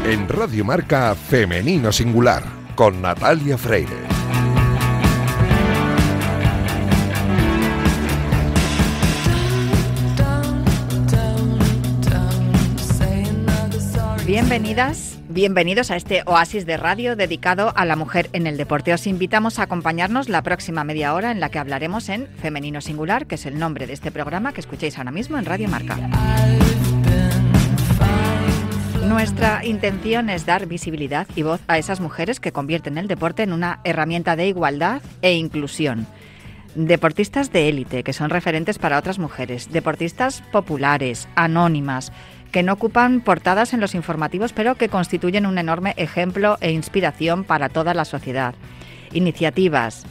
En Radio Marca Femenino Singular, con Natalia Freire. Bienvenidas, bienvenidos a este oasis de radio dedicado a la mujer en el deporte. Os invitamos a acompañarnos la próxima media hora en la que hablaremos en Femenino Singular, que es el nombre de este programa que escucháis ahora mismo en Radio Marca. Nuestra intención es dar visibilidad y voz a esas mujeres que convierten el deporte en una herramienta de igualdad e inclusión. Deportistas de élite, que son referentes para otras mujeres, deportistas populares, anónimas, que no ocupan portadas en los informativos, pero que constituyen un enorme ejemplo e inspiración para toda la sociedad. Iniciativas,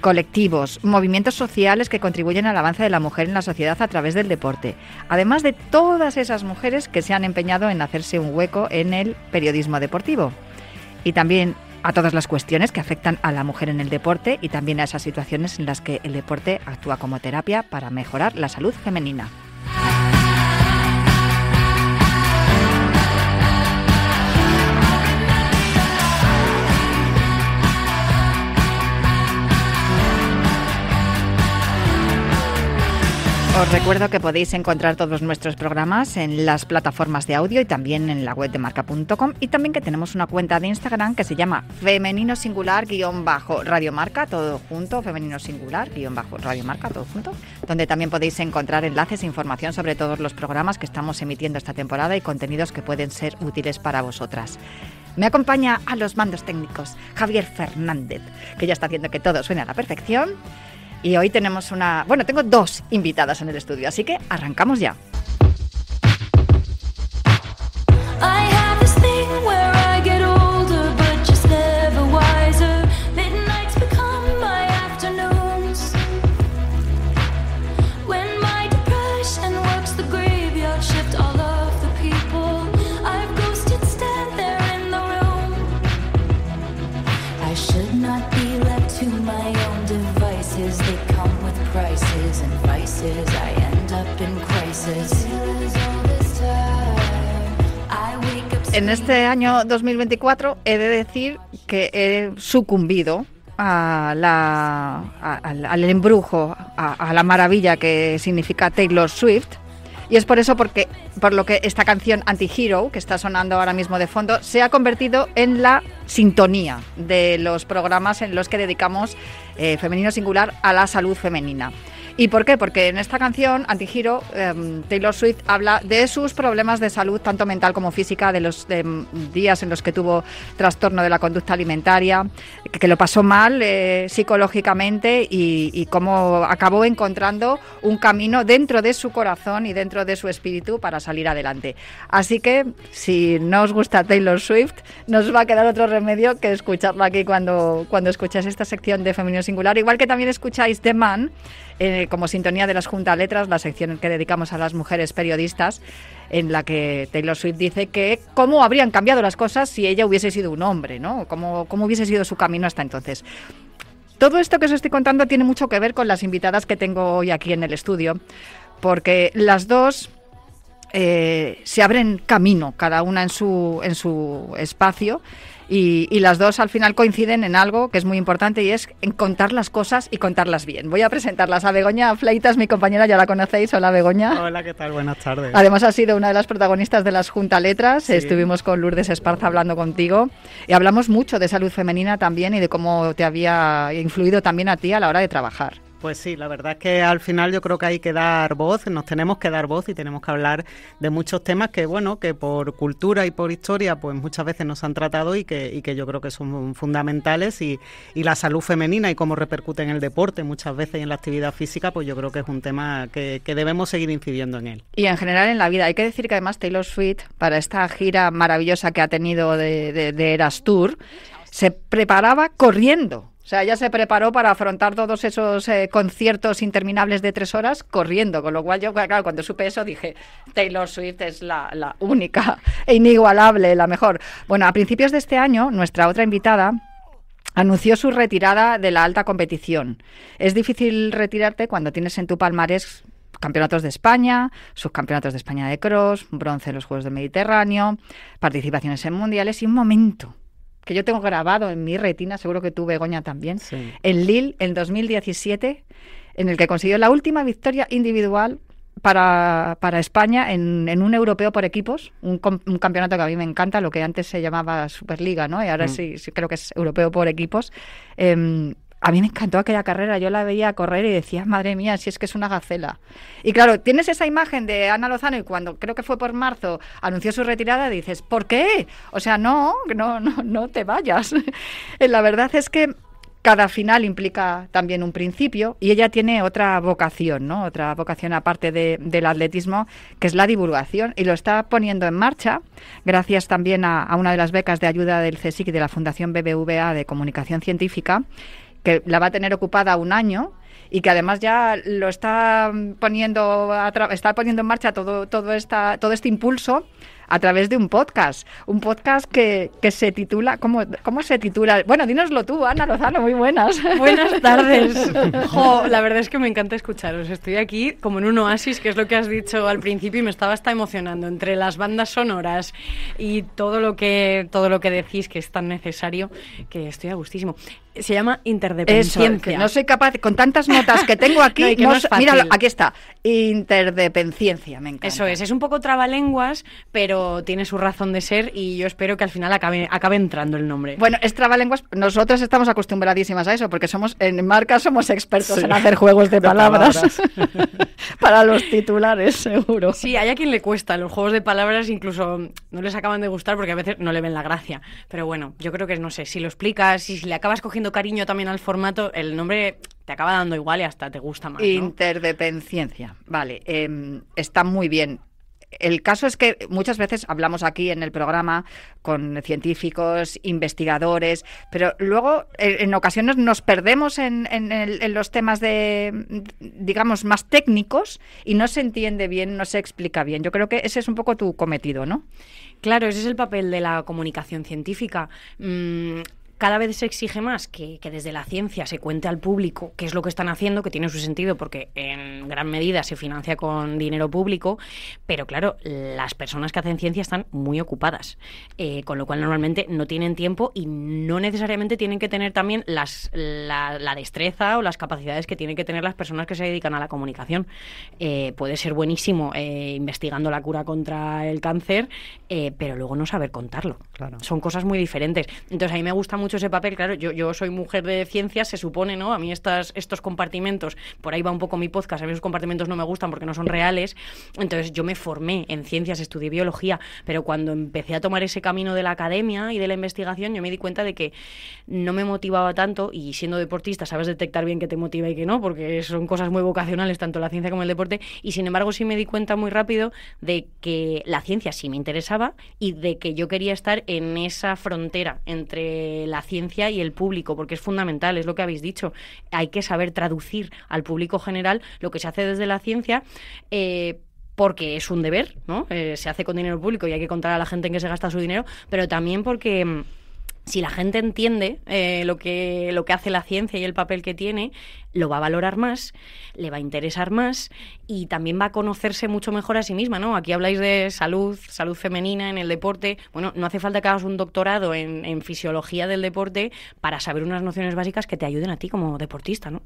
colectivos, movimientos sociales que contribuyen al avance de la mujer en la sociedad a través del deporte. Además de todas esas mujeres que se han empeñado en hacerse un hueco en el periodismo deportivo. Y también a todas las cuestiones que afectan a la mujer en el deporte y también a esas situaciones en las que el deporte actúa como terapia para mejorar la salud femenina. Os recuerdo que podéis encontrar todos nuestros programas en las plataformas de audio y también en la web de marca.com, y también que tenemos una cuenta de Instagram que se llama Femenino Singular-Radio Marca, todo junto, Femenino Singular-Radio Marca, todo junto, donde también podéis encontrar enlaces e información sobre todos los programas que estamos emitiendo esta temporada y contenidos que pueden ser útiles para vosotras. Me acompaña a los mandos técnicos Javier Fernández, que ya está haciendo que todo suene a la perfección. Y hoy tenemos tengo dos invitadas en el estudio, así que arrancamos ya. En este año 2024 he de decir que he sucumbido al embrujo, a la maravilla que significa Taylor Swift. Y es por lo que esta canción Anti-Hero, que está sonando ahora mismo de fondo, se ha convertido en la sintonía de los programas en los que dedicamos Femenino Singular a la salud femenina. ¿Y por qué? Porque en esta canción, Anti-Hero, Taylor Swift habla de sus problemas de salud, tanto mental como física, de los días en los que tuvo trastorno de la conducta alimentaria, que lo pasó mal psicológicamente y cómo acabó encontrando un camino dentro de su corazón y dentro de su espíritu para salir adelante. Así que, si no os gusta Taylor Swift, no os va a quedar otro remedio que escucharla aquí cuando escucháis esta sección de Femenino Singular, igual que también escucháis The Man, como sintonía de las Junta Letras, la sección que dedicamos a las mujeres periodistas, en la que Taylor Swift dice que cómo habrían cambiado las cosas si ella hubiese sido un hombre, ¿no? Cómo hubiese sido su camino hasta entonces. Todo esto que os estoy contando tiene mucho que ver con las invitadas que tengo hoy aquí en el estudio, porque las dos se abren camino, cada una en su espacio. Y las dos al final coinciden en algo que es muy importante, y es en contar las cosas y contarlas bien. Voy a presentarlas a Begoña Fleitas, mi compañera, ya la conocéis. Hola, Begoña. Hola, ¿qué tal? Buenas tardes. Además, has sido una de las protagonistas de las Junta Letras. Sí. Estuvimos con Lourdes Esparza hablando contigo y hablamos mucho de salud femenina también y de cómo te había influido también a ti a la hora de trabajar. Pues sí, la verdad es que al final yo creo que hay que dar voz, nos tenemos que dar voz y tenemos que hablar de muchos temas que, bueno, que por cultura y por historia pues muchas veces nos han tratado y que yo creo que son fundamentales, y la salud femenina y cómo repercute en el deporte muchas veces y en la actividad física, pues yo creo que es un tema que debemos seguir incidiendo en él. Y en general en la vida. Hay que decir que además Taylor Swift, para esta gira maravillosa que ha tenido de Eras Tour, se preparaba corriendo. O sea, ella se preparó para afrontar todos esos conciertos interminables de 3 horas corriendo, con lo cual yo, claro, cuando supe eso dije, Taylor Swift es la única e inigualable, la mejor. Bueno, a principios de este año, nuestra otra invitada anunció su retirada de la alta competición. Es difícil retirarte cuando tienes en tu palmarés campeonatos de España, subcampeonatos de España de cross, bronce en los Juegos del Mediterráneo, participaciones en mundiales y un momento que yo tengo grabado en mi retina, seguro que tú, Begoña, también, Sí. en Lille, en 2017, en el que consiguió la última victoria individual para España en un europeo por equipos, un campeonato que a mí me encanta, lo que antes se llamaba Superliga, ¿no? Y ahora sí creo que es europeo por equipos. A mí me encantó aquella carrera, yo la veía correr y decía, madre mía, si es que es una gacela. Y claro, tienes esa imagen de Ana Lozano y cuando creo que fue por marzo anunció su retirada, dices, ¿por qué? O sea, no te vayas. La verdad es que cada final implica también un principio y ella tiene otra vocación, ¿no? Otra vocación aparte del atletismo, que es la divulgación, y lo está poniendo en marcha gracias también a una de las becas de ayuda del CSIC y de la Fundación BBVA de Comunicación Científica, que la va a tener ocupada un año y que además ya lo está poniendo en marcha todo este impulso a través de un podcast que se titula, ¿cómo se titula? Bueno, dínoslo tú, Ana Lozano, muy buenas. Buenas tardes. Jo, la verdad es que me encanta escucharos. Estoy aquí como en un oasis, que es lo que has dicho al principio, y me estaba hasta emocionando entre las bandas sonoras y todo lo que decís, que es tan necesario, que estoy a gustísimo. Se llama interdependencia. Eso, que no soy capaz, con tantas notas que tengo aquí, No, y que no es fácil. Míralo, aquí está, interdependencia, me encanta. Eso es un poco trabalenguas, pero tiene su razón de ser y yo espero que al final acabe entrando el nombre. Bueno, es trabalenguas, nosotros estamos acostumbradísimas a eso, porque en marca somos expertos en hacer juegos de palabras. Para los titulares, seguro. Sí, hay a quien le cuesta, los juegos de palabras incluso no les acaban de gustar porque a veces no le ven la gracia, pero bueno, yo creo que, no sé, si lo explicas y si le acabas cogiendo cariño también al formato, el nombre te acaba dando igual y hasta te gusta más, ¿no? Interdependencia, vale, está muy bien. El caso es que muchas veces hablamos aquí en el programa con científicos, investigadores, pero luego en ocasiones nos perdemos en los temas digamos, más técnicos y no se entiende bien, no se explica bien. Yo creo que ese es un poco tu cometido, ¿no? Claro, ese es el papel de la comunicación científica. Cada vez se exige más que desde la ciencia se cuente al público qué es lo que están haciendo, que tiene su sentido porque en gran medida se financia con dinero público, pero claro, las personas que hacen ciencia están muy ocupadas, con lo cual normalmente no tienen tiempo y no necesariamente tienen que tener también la destreza o las capacidades que tienen que tener las personas que se dedican a la comunicación. Puede ser buenísimo investigando la cura contra el cáncer, pero luego no saber contarlo. Claro. Son cosas muy diferentes. Entonces a mí me gusta mucho ese papel, claro, yo soy mujer de ciencias, se supone, ¿no? A mí estos compartimentos, por ahí va un poco mi podcast, a mí esos compartimentos no me gustan porque no son reales, entonces yo me formé en ciencias, estudié biología, pero cuando empecé a tomar ese camino de la academia y de la investigación, yo me di cuenta de que no me motivaba tanto, y siendo deportista sabes detectar bien qué te motiva y qué no, porque son cosas muy vocacionales, tanto la ciencia como el deporte, y sin embargo sí me di cuenta muy rápido de que la ciencia sí me interesaba y de que yo quería estar en esa frontera entre la ciencia y el público, porque es fundamental, es lo que habéis dicho, hay que saber traducir al público general lo que se hace desde la ciencia, porque es un deber, ¿no? Se hace con dinero público y hay que contar a la gente en qué se gasta su dinero, pero también porque si la gente entiende lo que hace la ciencia y el papel que tiene, lo va a valorar más, le va a interesar más y también va a conocerse mucho mejor a sí misma, ¿no? Aquí habláis de salud femenina en el deporte. Bueno, no hace falta que hagas un doctorado en fisiología del deporte para saber unas nociones básicas que te ayuden a ti como deportista, ¿no?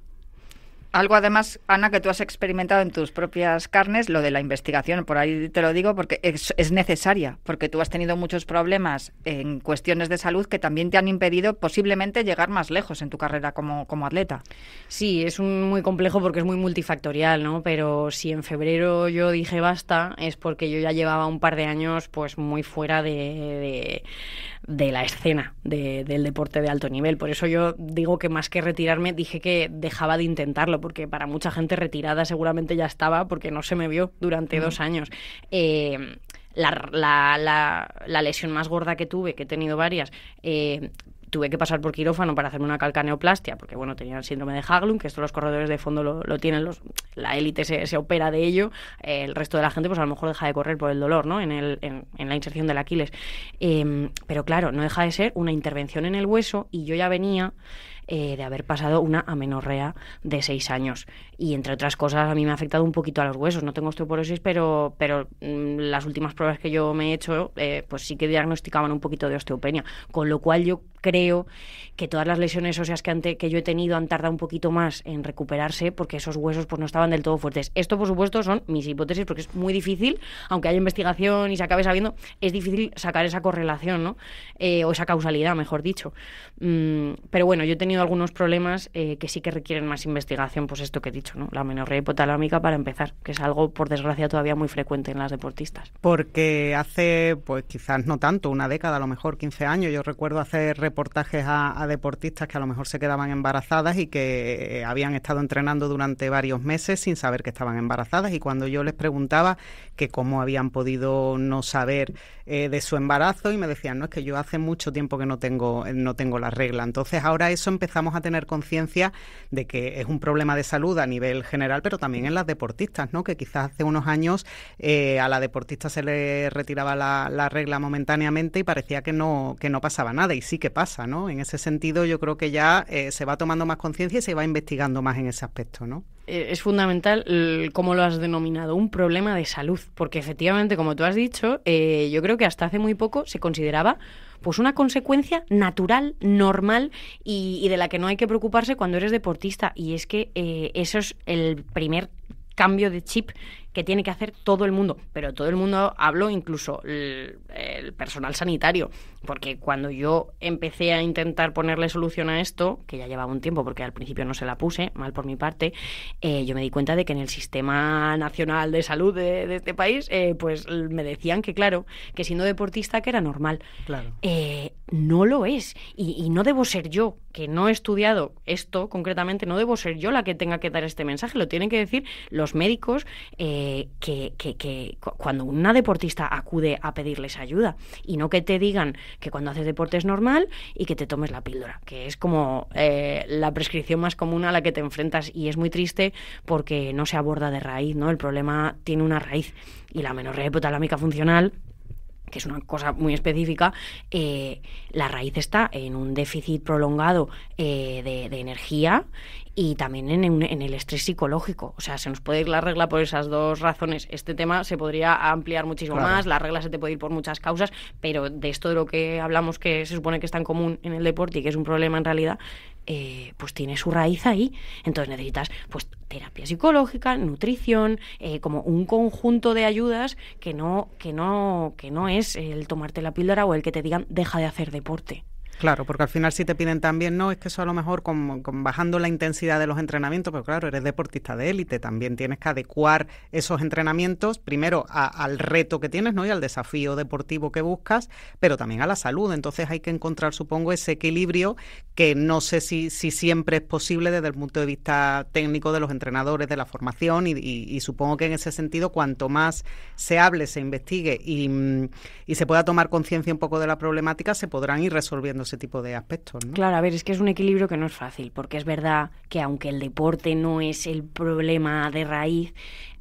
Algo además, Ana, que tú has experimentado en tus propias carnes, lo de la investigación, por ahí te lo digo porque es necesaria, porque tú has tenido muchos problemas en cuestiones de salud que también te han impedido posiblemente llegar más lejos en tu carrera como atleta. Sí, es muy complejo porque es muy multifactorial, ¿no? Pero si en febrero yo dije basta, es porque yo ya llevaba un par de años pues muy fuera de la escena del deporte de alto nivel. Por eso yo digo que más que retirarme, dije que dejaba de intentarlo, porque para mucha gente retirada seguramente ya estaba, porque no se me vio durante 2 años. La lesión más gorda que tuve, que he tenido varias, tuve que pasar por quirófano para hacerme una calcaneoplastia, porque bueno, tenía el síndrome de Haglund, que esto los corredores de fondo lo tienen, la élite se opera de ello, el resto de la gente pues a lo mejor deja de correr por el dolor, ¿no? En la inserción del Aquiles. Pero claro, no deja de ser una intervención en el hueso y yo ya venía de haber pasado una amenorrea de 6 años. Y entre otras cosas, a mí me ha afectado un poquito a los huesos. No tengo osteoporosis, pero las últimas pruebas que yo me he hecho, pues sí que diagnosticaban un poquito de osteopenia. Con lo cual yo creo que todas las lesiones óseas que yo he tenido han tardado un poquito más en recuperarse porque esos huesos pues no estaban del todo fuertes. Esto, por supuesto, son mis hipótesis porque es muy difícil, aunque haya investigación y se acabe sabiendo, es difícil sacar esa correlación, ¿no? O esa causalidad, mejor dicho. Pero bueno, yo he tenido algunos problemas que sí que requieren más investigación, pues esto que he dicho, ¿no? La amenorrea hipotalámica, para empezar, que es algo, por desgracia, todavía muy frecuente en las deportistas. Porque hace, pues quizás no tanto, una década, a lo mejor 15 años, yo recuerdo hacer reportajes a deportistas que a lo mejor se quedaban embarazadas y que habían estado entrenando durante varios meses sin saber que estaban embarazadas, y cuando yo les preguntaba que cómo habían podido no saber de su embarazo, y me decían, no, es que yo hace mucho tiempo que no tengo la regla. Entonces ahora eso empezamos a tener conciencia de que es un problema de salud a nivel general, pero también en las deportistas, ¿no? Que quizás hace unos años a la deportista se le retiraba la regla momentáneamente y parecía que no pasaba nada, y sí que pasa, ¿no? En ese sentido yo creo que ya se va tomando más conciencia y se va investigando más en ese aspecto, ¿no? Es fundamental, como lo has denominado, un problema de salud, porque efectivamente, como tú has dicho, yo creo que hasta hace muy poco se consideraba pues una consecuencia natural, normal y de la que no hay que preocuparse cuando eres deportista, y es que eso es el primer cambio de chip que tiene que hacer todo el mundo, pero todo el mundo, hablo incluso el personal sanitario, porque cuando yo empecé a intentar ponerle solución a esto, que ya llevaba un tiempo porque al principio no se la puse, mal por mi parte, yo me di cuenta de que en el Sistema Nacional de Salud de este país, pues me decían que claro, que siendo deportista que era normal. Claro. No lo es, y no debo ser yo, que no he estudiado esto concretamente, no debo ser yo la que tenga que dar este mensaje, lo tienen que decir los médicos, que cuando una deportista acude a pedirles ayuda, y no que te digan que cuando haces deporte es normal y que te tomes la píldora, que es como la prescripción más común a la que te enfrentas, y es muy triste porque no se aborda de raíz, ¿no? El problema tiene una raíz, y la amenorrea hipotalámica funcional, que es una cosa muy específica, la raíz está en un déficit prolongado de energía y también en el estrés psicológico. O sea, se nos puede ir la regla por esas dos razones. Este tema se podría ampliar muchísimo más, la regla se te puede ir por muchas causas, pero de esto de lo que hablamos, que se supone que está en común en el deporte y que es un problema en realidad, pues tiene su raíz ahí. Entonces necesitas pues terapia psicológica, nutrición, como un conjunto de ayudas que no es el tomarte la píldora o el que te digan deja de hacer deporte. Claro, porque al final si te piden también, no, es que eso a lo mejor con bajando la intensidad de los entrenamientos, pero claro, eres deportista de élite, también tienes que adecuar esos entrenamientos primero al reto que tienes, ¿no? Y al desafío deportivo que buscas, pero también a la salud. Entonces hay que encontrar, supongo, ese equilibrio que no sé si siempre es posible desde el punto de vista técnico de los entrenadores, de la formación, y supongo que en ese sentido cuanto más se hable, se investigue y se pueda tomar conciencia un poco de la problemática, se podrán ir resolviendo ese tipo de aspectos, ¿no? Claro, a ver, es que es un equilibrio que no es fácil, porque es verdad que aunque el deporte no es el problema de raíz,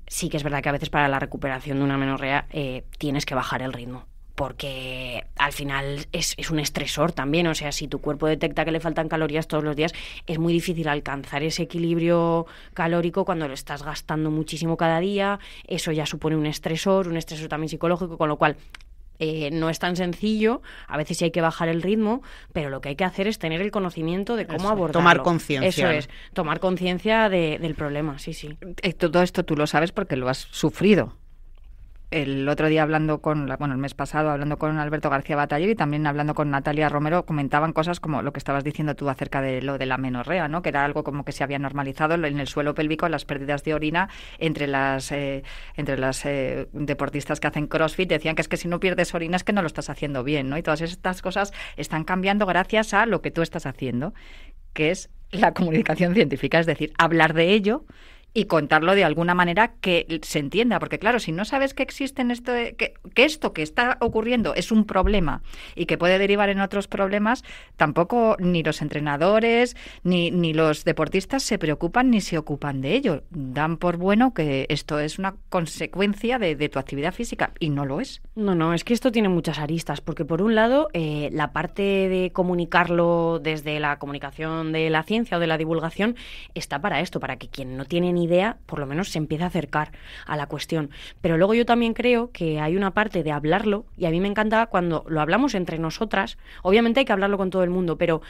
sí que es verdad que a veces para la recuperación de una amenorrea tienes que bajar el ritmo, porque al final es un estresor también. O sea, si tu cuerpo detecta que le faltan calorías todos los días, es muy difícil alcanzar ese equilibrio calórico cuando lo estás gastando muchísimo cada día. Eso ya supone un estresor también psicológico, con lo cual no es tan sencillo, a veces sí hay que bajar el ritmo, pero lo que hay que hacer es tener el conocimiento de cómo abordarlo. Tomar conciencia. Eso es, tomar conciencia del problema, sí. Todo esto tú lo sabes porque lo has sufrido. El otro día el mes pasado hablando con Alberto García Bataller y también hablando con Natalia Romero, comentaban cosas como lo que estabas diciendo tú acerca de lo de la amenorrea, ¿no? Que era algo como que se había normalizado en el suelo pélvico, las pérdidas de orina entre las deportistas que hacen CrossFit. Decían que es que si no pierdes orina es que no lo estás haciendo bien, ¿no? Y todas estas cosas están cambiando gracias a lo que tú estás haciendo, que es la comunicación científica, es decir, hablar de ello y contarlo de alguna manera que se entienda, porque claro, si no sabes que existen que esto que está ocurriendo es un problema y que puede derivar en otros problemas, tampoco ni los entrenadores ni los deportistas se preocupan ni se ocupan de ello. Dan por bueno que esto es una consecuencia de tu actividad física y no lo es. No, es que esto tiene muchas aristas, porque por un lado, la parte de comunicarlo desde la comunicación de la ciencia o de la divulgación está para esto, para que quien no tiene ni idea, por lo menos se empiece a acercar a la cuestión. Pero luego yo también creo que hay una parte de hablarlo, y a mí me encanta cuando lo hablamos entre nosotras. Obviamente hay que hablarlo con todo el mundo, pero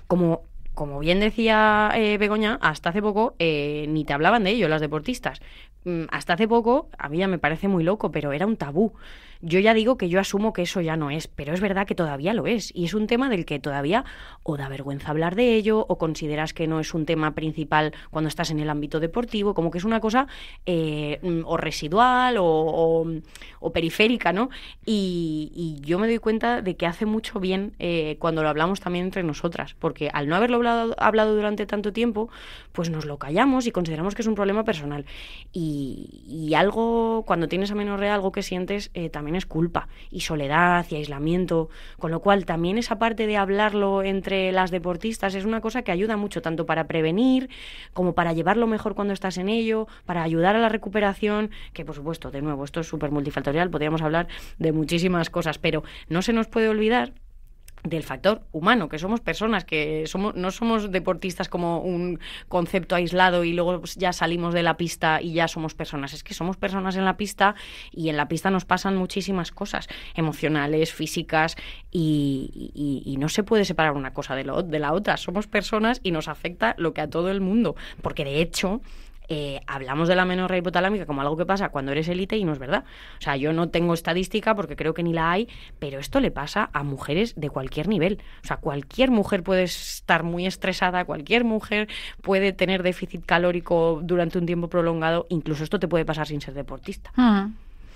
como bien decía Begoña, hasta hace poco ni te hablaban de ello las deportistas. Hasta hace poco, a mí ya me parece muy loco, pero era un tabú. Yo ya digo que yo asumo que eso ya no es, pero es verdad que todavía lo es. Y es un tema del que todavía o da vergüenza hablar de ello, o consideras que no es un tema principal cuando estás en el ámbito deportivo, como que es una cosa o residual o periférica, ¿no? Y yo me doy cuenta de que hace mucho bien cuando lo hablamos también entre nosotras, porque al no haberlo hablado durante tanto tiempo, pues nos lo callamos y consideramos que es un problema personal. Y algo, cuando tienes amenorrea, algo que sientes también es culpa y soledad y aislamiento, con lo cual también esa parte de hablarlo entre las deportistas es una cosa que ayuda mucho, tanto para prevenir como para llevarlo mejor cuando estás en ello, para ayudar a la recuperación, que por supuesto, de nuevo, esto es súper multifactorial, podríamos hablar de muchísimas cosas, pero no se nos puede olvidar del factor humano, que somos personas, que no somos deportistas como un concepto aislado y luego ya salimos de la pista y ya somos personas. Es que somos personas en la pista, y en la pista nos pasan muchísimas cosas emocionales, físicas, y no se puede separar una cosa de la otra. Somos personas y nos afecta lo que a todo el mundo, porque de hecho hablamos de la amenorrea hipotalámica como algo que pasa cuando eres élite, y no es verdad. O sea, yo no tengo estadística porque creo que ni la hay, pero esto le pasa a mujeres de cualquier nivel. O sea, cualquier mujer puede estar muy estresada, cualquier mujer puede tener déficit calórico durante un tiempo prolongado, incluso esto te puede pasar sin ser deportista.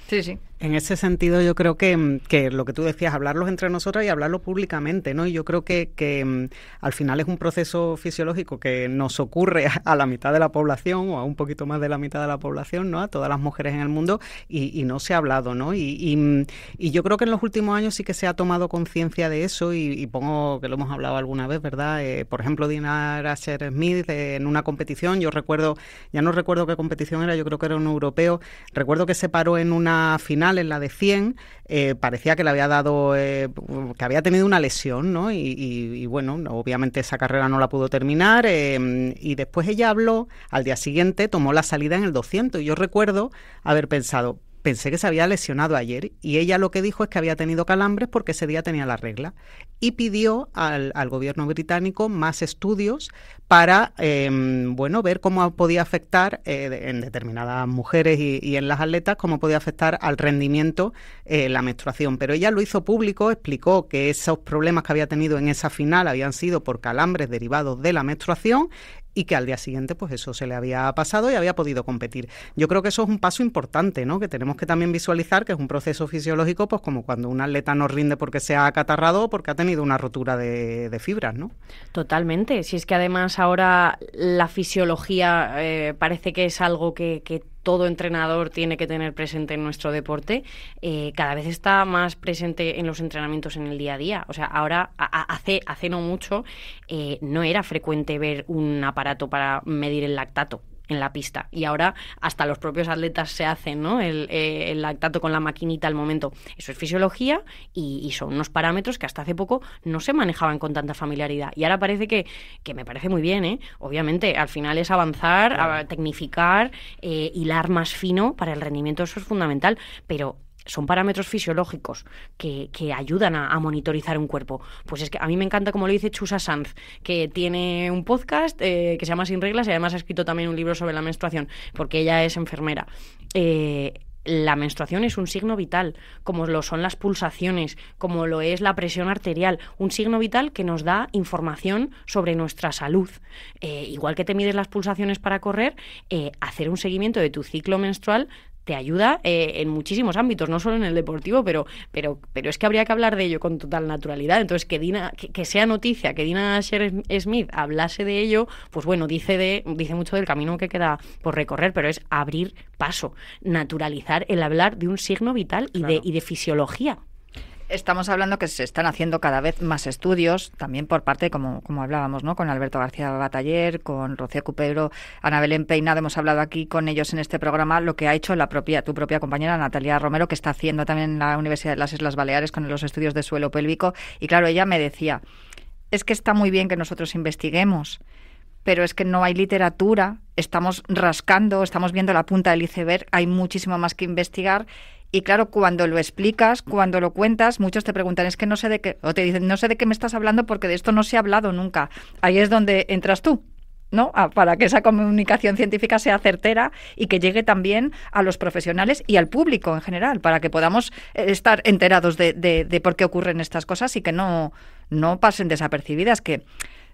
Sí. En ese sentido, yo creo que lo que tú decías, hablarlos entre nosotras y hablarlo públicamente, ¿no? Y yo creo que al final es un proceso fisiológico que nos ocurre a la mitad de la población, o a un poquito más de la mitad de la población, ¿no? A todas las mujeres en el mundo, y no se ha hablado, ¿no? Y yo creo que en los últimos años sí que se ha tomado conciencia de eso, y pongo que lo hemos hablado alguna vez, ¿verdad? Por ejemplo, Dinah Asher-Smith en una competición, yo recuerdo, ya no recuerdo qué competición era, yo creo que era un europeo, recuerdo que se paró en una final, en la de 100, parecía que le había dado, que había tenido una lesión, ¿no? Y bueno, obviamente esa carrera no la pudo terminar, y después ella habló, al día siguiente tomó la salida en el 200, y yo recuerdo haber pensé que se había lesionado ayer, y ella lo que dijo es que había tenido calambres porque ese día tenía la regla, y pidió al gobierno británico más estudios para ver cómo podía afectar en determinadas mujeres y en las atletas, cómo podía afectar al rendimiento la menstruación. Pero ella lo hizo público, explicó que esos problemas que había tenido en esa final habían sido por calambres derivados de la menstruación, y que al día siguiente pues eso se le había pasado y había podido competir. Yo creo que eso es un paso importante, ¿no? Que tenemos que también visualizar que es un proceso fisiológico, pues como cuando un atleta no rinde porque se ha acatarrado o porque ha tenido una rotura de fibras, ¿no? Totalmente. Si es que además ahora la fisiología parece que es algo que todo entrenador tiene que tener presente en nuestro deporte, cada vez está más presente en los entrenamientos en el día a día. O sea, ahora, hace no mucho, no era frecuente ver un aparato para medir el lactato en la pista, y ahora hasta los propios atletas se hacen, ¿no? El lactato con la maquinita al momento. Eso es fisiología, y son unos parámetros que hasta hace poco no se manejaban con tanta familiaridad, y ahora parece que me parece muy bien, ¿eh? Obviamente al final es avanzar, claro, a tecnificar, hilar más fino para el rendimiento. Eso es fundamental, pero son parámetros fisiológicos que ayudan a monitorizar un cuerpo. Pues es que a mí me encanta como lo dice Chusa Sanz, que tiene un podcast que se llama Sin Reglas, y además ha escrito también un libro sobre la menstruación, porque ella es enfermera. La menstruación es un signo vital, como lo son las pulsaciones, como lo es la presión arterial, un signo vital que nos da información sobre nuestra salud. Igual que te mides las pulsaciones para correr, hacer un seguimiento de tu ciclo menstrual te ayuda en muchísimos ámbitos, no solo en el deportivo, pero es que habría que hablar de ello con total naturalidad. Entonces, que sea noticia, que Dina Shear-Smith hablase de ello, pues bueno, dice mucho del camino que queda por recorrer, pero es abrir paso, naturalizar el hablar de un signo vital y de fisiología. Estamos hablando que se están haciendo cada vez más estudios, también por parte, como hablábamos, ¿no? Con Alberto García Bataller, con Rocío Cupero, Ana Belén Peinado, hemos hablado aquí con ellos en este programa, lo que ha hecho tu propia compañera Natalia Romero, que está haciendo también en la Universidad de las Islas Baleares con los estudios de suelo pélvico. Y claro, ella me decía, es que está muy bien que nosotros investiguemos, pero es que no hay literatura, estamos rascando, estamos viendo la punta del iceberg, hay muchísimo más que investigar. Y claro, cuando lo explicas, cuando lo cuentas, muchos te preguntan, es que no sé de qué, o te dicen, no sé de qué me estás hablando porque de esto no se ha hablado nunca. Ahí es donde entras tú, ¿no? Para que esa comunicación científica sea certera y que llegue también a los profesionales y al público en general, para que podamos estar enterados de por qué ocurren estas cosas y que no pasen desapercibidas, que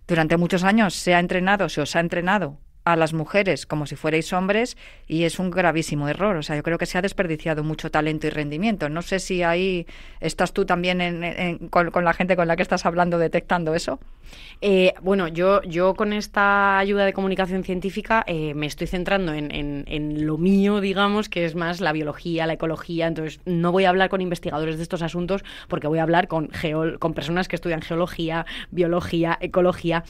durante muchos años se os ha entrenado a las mujeres como si fuerais hombres y es un gravísimo error. O sea, yo creo que se ha desperdiciado mucho talento y rendimiento. No sé si ahí estás tú también con la gente con la que estás hablando detectando eso. Bueno, yo con esta ayuda de comunicación científica me estoy centrando en lo mío, digamos, que es más la biología, la ecología. Entonces, no voy a hablar con investigadores de estos asuntos porque voy a hablar con personas que estudian geología, biología, ecología,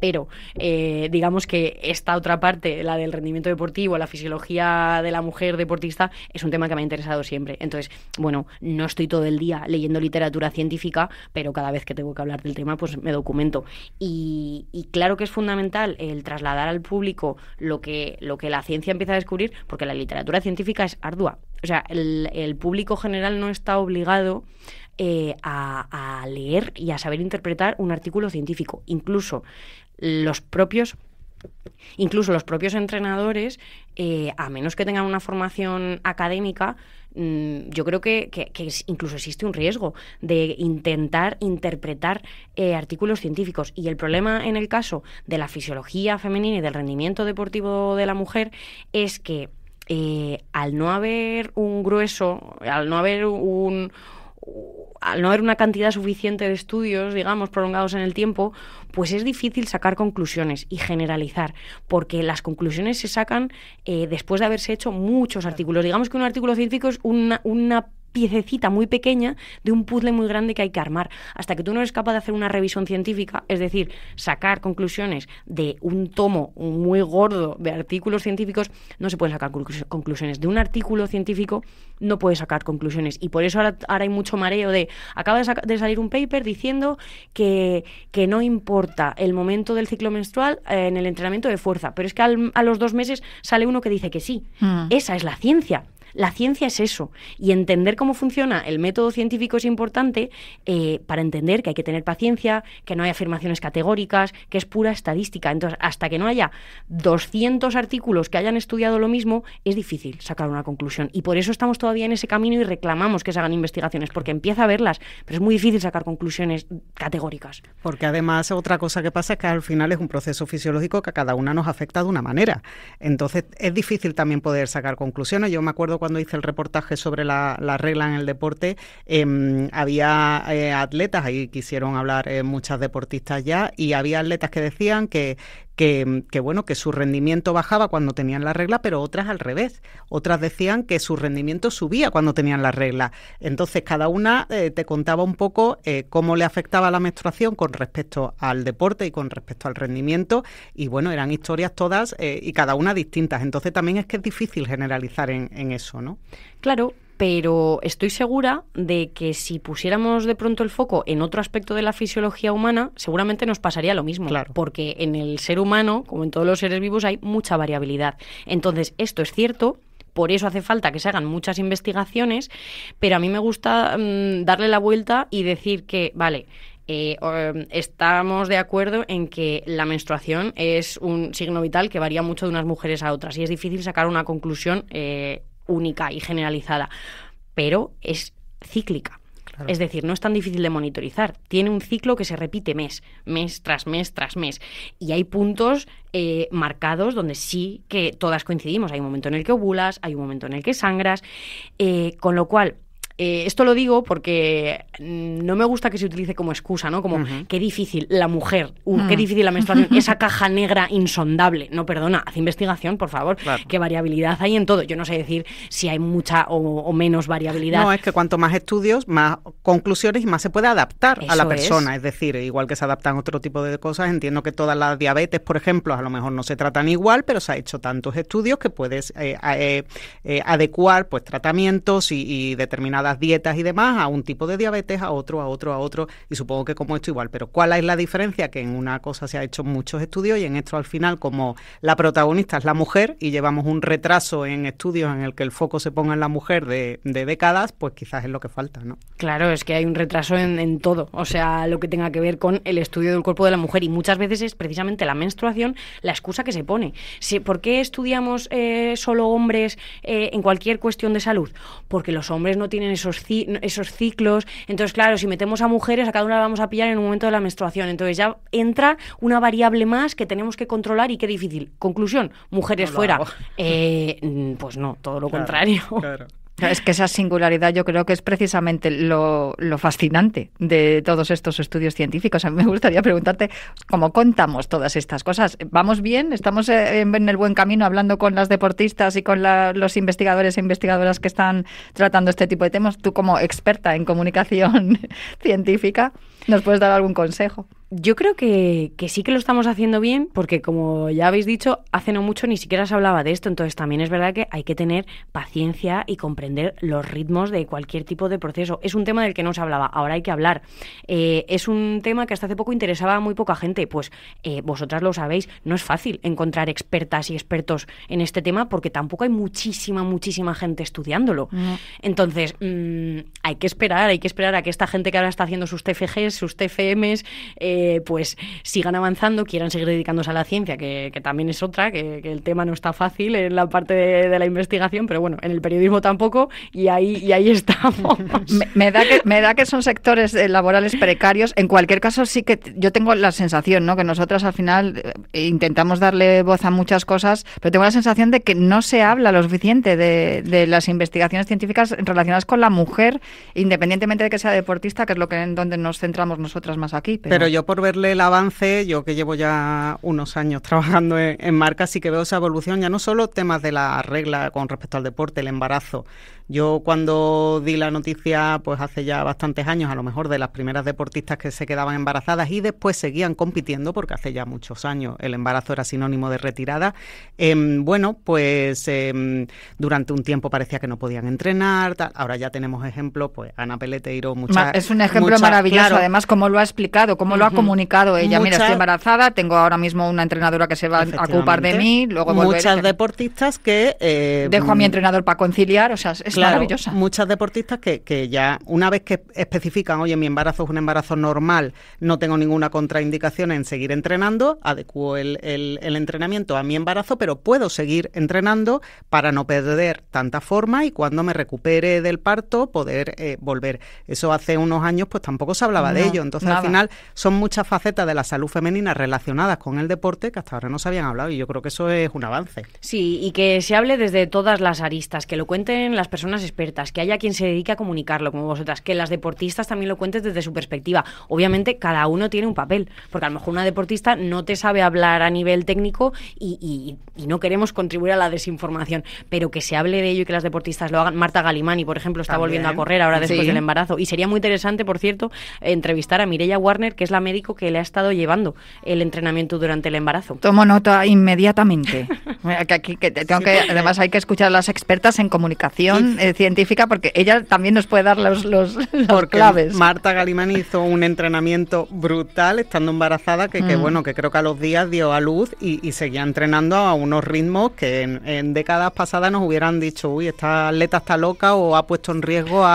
pero digamos que esta otra parte, la del rendimiento deportivo, la fisiología de la mujer deportista, es un tema que me ha interesado siempre. Entonces, bueno, no estoy todo el día leyendo literatura científica, pero cada vez que tengo que hablar del tema, pues me documento. Y claro que es fundamental el trasladar al público lo que la ciencia empieza a descubrir, porque la literatura científica es ardua. O sea, el público general no está obligado a leer y a saber interpretar un artículo científico. Incluso los propios entrenadores, a menos que tengan una formación académica, yo creo que incluso existe un riesgo de intentar interpretar artículos científicos. Y el problema en el caso de la fisiología femenina y del rendimiento deportivo de la mujer es que al no haber un grueso, al no haber una cantidad suficiente de estudios, digamos, prolongados en el tiempo, pues es difícil sacar conclusiones y generalizar, porque las conclusiones se sacan después de haberse hecho muchos artículos. Digamos que un artículo científico es una piececita muy pequeña de un puzzle muy grande que hay que armar. Hasta que tú no eres capaz de hacer una revisión científica, es decir, sacar conclusiones de un tomo muy gordo de artículos científicos, no se pueden sacar conclusiones. De un artículo científico no puedes sacar conclusiones. Y por eso ahora hay mucho mareo de acaba de salir un paper diciendo que no importa el momento del ciclo menstrual en el entrenamiento de fuerza. Pero es que a los 2 meses sale uno que dice que sí. Esa es la ciencia. La ciencia es eso, y entender cómo funciona el método científico es importante para entender que hay que tener paciencia, que no hay afirmaciones categóricas, que es pura estadística. Entonces, hasta que no haya 200 artículos que hayan estudiado lo mismo, es difícil sacar una conclusión. Y por eso estamos todavía en ese camino y reclamamos que se hagan investigaciones, porque empieza a verlas, pero es muy difícil sacar conclusiones categóricas. Porque además otra cosa que pasa es que al final es un proceso fisiológico que a cada una nos afecta de una manera. Entonces, es difícil también poder sacar conclusiones. Yo me acuerdo cuando hice el reportaje sobre la regla en el deporte, había atletas, ahí quisieron hablar muchas deportistas ya, y había atletas que decían que su rendimiento bajaba cuando tenían la regla, pero otras al revés. Otras decían que su rendimiento subía cuando tenían la regla. Entonces, cada una te contaba un poco cómo le afectaba la menstruación con respecto al deporte y con respecto al rendimiento. Y bueno, eran historias todas y cada una distintas. Entonces, también es que es difícil generalizar en eso, ¿no? Claro, pero estoy segura de que si pusiéramos de pronto el foco en otro aspecto de la fisiología humana, seguramente nos pasaría lo mismo. Claro. Porque en el ser humano, como en todos los seres vivos, hay mucha variabilidad. Entonces, esto es cierto. Por eso hace falta que se hagan muchas investigaciones, pero a mí me gusta darle la vuelta y decir que, vale, estamos de acuerdo en que la menstruación es un signo vital que varía mucho de unas mujeres a otras y es difícil sacar una conclusión única y generalizada, pero es cíclica. Claro. Es decir, no es tan difícil de monitorizar. Tiene un ciclo que se repite mes tras mes tras mes. Y hay puntos marcados donde sí que todas coincidimos. Hay un momento en el que ovulas, hay un momento en el que sangras, con lo cual... esto lo digo porque no me gusta que se utilice como excusa, ¿no? Como, qué difícil la mujer, qué difícil la menstruación, esa caja negra insondable. No, perdona, haz investigación, por favor. Claro. ¿Qué variabilidad hay en todo? Yo no sé decir si hay mucha o menos variabilidad. No, es que cuanto más estudios, más conclusiones y más se puede adaptar a la persona. Es decir, igual que se adaptan otro tipo de cosas, entiendo que todas las diabetes, por ejemplo, a lo mejor no se tratan igual, pero se ha hecho tantos estudios que puedes adecuar pues tratamientos y determinadas dietas y demás a un tipo de diabetes, a otro, y supongo que como esto igual. Pero ¿cuál es la diferencia? Que en una cosa se ha hecho muchos estudios y en esto al final, como la protagonista es la mujer y llevamos un retraso en estudios en el que el foco se ponga en la mujer de décadas, pues quizás es lo que falta, ¿no? Claro, es que hay un retraso en todo, o sea, lo que tenga que ver con el estudio del cuerpo de la mujer, y muchas veces es precisamente la menstruación la excusa que se pone. ¿Por qué estudiamos solo hombres en cualquier cuestión de salud? Porque los hombres no tienen esos ciclos, entonces claro, si metemos a mujeres, a cada una la vamos a pillar en un momento de la menstruación, entonces ya entra una variable más que tenemos que controlar y qué difícil. Conclusión, mujeres no fuera. Pues no, todo lo contrario. Claro. Es que esa singularidad yo creo que es precisamente lo fascinante de todos estos estudios científicos. A mí me gustaría preguntarte cómo contamos todas estas cosas. ¿Vamos bien? ¿Estamos en el buen camino hablando con las deportistas y con los investigadores e investigadoras que están tratando este tipo de temas? Tú, como experta en comunicación científica, ¿nos puedes dar algún consejo? Yo creo que sí que lo estamos haciendo bien, porque como ya habéis dicho, hace no mucho ni siquiera se hablaba de esto, entonces también es verdad que hay que tener paciencia y comprender los ritmos de cualquier tipo de proceso. Es un tema del que no se hablaba, ahora hay que hablar. Es un tema que hasta hace poco interesaba a muy poca gente, pues vosotras lo sabéis, no es fácil encontrar expertas y expertos en este tema porque tampoco hay muchísima gente estudiándolo. Entonces, hay que esperar a que esta gente que ahora está haciendo sus TFGs, sus TFMs, pues sigan avanzando, quieran seguir dedicándose a la ciencia, que también es otra, que el tema no está fácil en la parte de la investigación, pero bueno, en el periodismo tampoco, y ahí estamos. Me da que son sectores laborales precarios. En cualquier caso, sí que yo tengo la sensación, ¿no?, que nosotras al final intentamos darle voz a muchas cosas, pero tengo la sensación de que no se habla lo suficiente de las investigaciones científicas relacionadas con la mujer, independientemente de que sea deportista, que es en donde nos centramos nosotras más aquí. Pero yo, por verle el avance, yo que llevo ya unos años trabajando en marcas, sí que veo esa evolución, ya no solo temas de la regla con respecto al deporte, el embarazo. Yo cuando di la noticia, pues hace ya bastantes años, a lo mejor de las primeras deportistas que se quedaban embarazadas y después seguían compitiendo, porque hace ya muchos años el embarazo era sinónimo de retirada, durante un tiempo parecía que no podían entrenar, tal. Ahora ya tenemos ejemplos, pues Ana Peleteiro, es un ejemplo maravilloso, claro. Además, cómo lo ha explicado, cómo lo ha comunicado ella. Mira, estoy embarazada, tengo ahora mismo una entrenadora que se va a ocupar de mí, luego volveré. Muchas deportistas que... dejo a mi entrenador para conciliar, o sea, es maravillosa. Muchas deportistas que ya, una vez que especifican, oye, mi embarazo es un embarazo normal, no tengo ninguna contraindicación en seguir entrenando, adecuo el entrenamiento a mi embarazo, pero puedo seguir entrenando para no perder tanta forma y cuando me recupere del parto poder volver. Eso hace unos años pues tampoco se hablaba de ello, entonces al final son muchas facetas de la salud femenina relacionadas con el deporte que hasta ahora no se habían hablado y yo creo que eso es un avance. Sí, y que se hable desde todas las aristas, que lo cuenten las personas expertas, que haya quien se dedique a comunicarlo como vosotras, que las deportistas también lo cuenten desde su perspectiva. Obviamente cada uno tiene un papel, porque a lo mejor una deportista no te sabe hablar a nivel técnico y no queremos contribuir a la desinformación, pero que se hable de ello y que las deportistas lo hagan. Marta Galimani, por ejemplo, está volviendo a correr ahora después del embarazo y sería muy interesante, por cierto, entrevistar a Mireia Warner, que es la médico que le ha estado llevando el entrenamiento durante el embarazo. Tomo nota inmediatamente. Además hay que escuchar a las expertas en comunicación científica porque ella también nos puede dar los claves. Marta Galimani hizo un entrenamiento brutal estando embarazada que creo que a los días dio a luz y seguía entrenando a unos ritmos que en décadas pasadas nos hubieran dicho, uy, esta atleta está loca o ha puesto en riesgo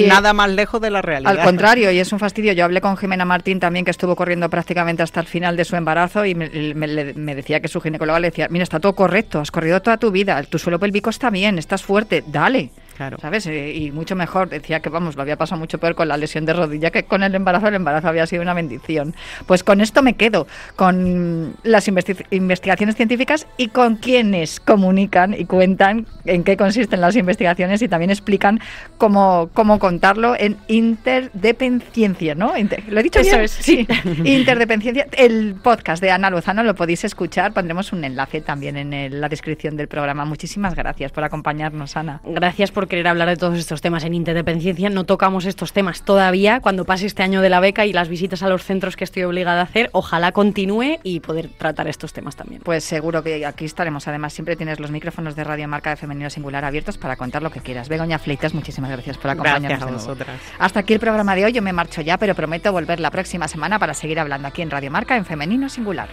nada más lejos de la realidad. Al contrario, y es un fastidio. Yo hablé con Jimena Martín también, que estuvo corriendo prácticamente hasta el final de su embarazo y me decía que su ginecóloga le decía, mira, está todo correcto, has corrido toda tu vida, tu suelo pélvico está bien, estás fuerte, dale. Claro. ¿Sabes? Y mucho mejor. Decía que, vamos, lo había pasado mucho peor con la lesión de rodilla que con el embarazo. El embarazo había sido una bendición. Pues con esto me quedo, con las investigaciones científicas y con quienes comunican y cuentan en qué consisten las investigaciones y también explican cómo contarlo en Interdependencia, ¿no? ¿Lo he dicho Eso bien? es, sí. Interdependencia. El podcast de Ana Lozano lo podéis escuchar. Pondremos un enlace también en la descripción del programa. Muchísimas gracias por acompañarnos, Ana. Gracias por querer hablar de todos estos temas en Interdependencia. No tocamos estos temas todavía. Cuando pase este año de la beca y las visitas a los centros que estoy obligada a hacer, ojalá continúe y poder tratar estos temas también. Pues seguro que aquí estaremos. Además, siempre tienes los micrófonos de Radio Marca de Femenino Singular abiertos para contar lo que quieras. Begoña Fleitas, muchísimas gracias por acompañarnos. Gracias a de nuevo. vosotras. Hasta aquí el programa de hoy. Yo me marcho ya, pero prometo volver la próxima semana para seguir hablando aquí en Radio Marca en Femenino Singular.